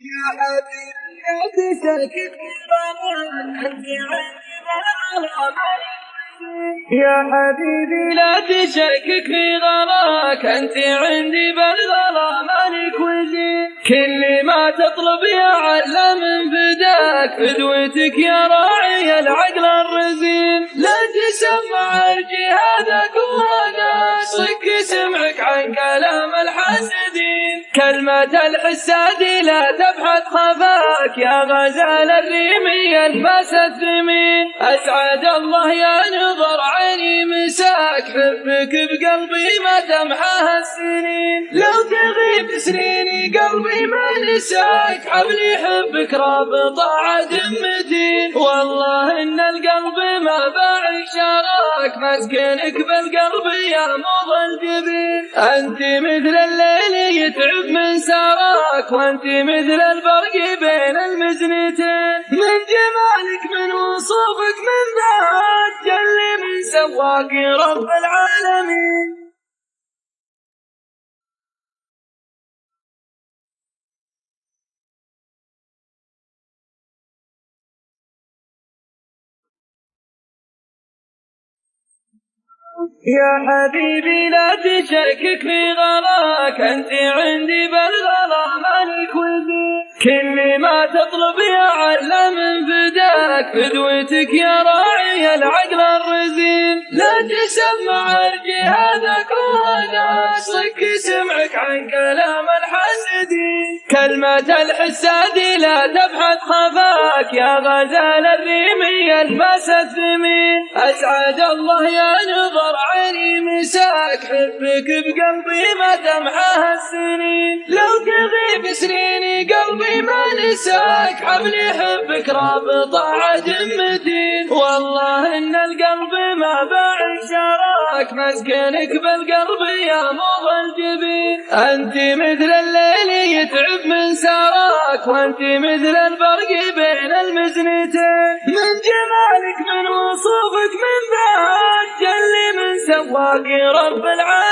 يا حبيبي لا تشتكي أنت عندي بالغرام. يا حبيبي لا تشكك في غلاك، أنت عندي بالغلا مالك وزين. كل ما تطلب يا علم فداك، فدوتك يا راعي العقل الرزين. لا تسمع الجهادك وهذا صك سمعك عن كلام الحاسدين. كلمة الحساد لا تبحث خفاك، يا غزال الريمي الباس الثمين. أسعد الله يا نظر عيني مساك، حبك بقلبي ما تمحاها السنين. لو تغيب سنيني قلبي ما نساك، حبلي حبك رابط عهد متين. والله إن القلب ما باع شراك، مسكنك بالقلب يا مضى الجبين. أنت مثل الليل يتعب من سراك، وأنت مثل البرق بين المزنتين. من جمالك من وصوفك من ذات جل من سواك رب العالمين. يا حبيبي لا تشكك في غلاك، أنت عندي بالغلا مالك وزين. كل ما تطلب يا علم فداك، فدوتك يا راعي العقل الرزين. لا تسمع الجهادك وهذا صك سمعك عن كلام الحاسدين. كلمة الحساد لا تبحث خفاك، يا غزال الريمي الباس الثمين. أسعد الله يا نظر عيني مساك، حبك بقلبي ما تمحاها السنين. لو تغيب سنيني قلبي ما نساك، حبلي حبك رابط عهد متين. والله إن القلب ما باع شراك، مسكنك بالقلب يا مضى الجبين. أنت مثل الليل يتعب من سراك، وأنت مثل البرق بين المزنتين. من جمالك من وصوفك من ذات جل من سواك رب العالمين.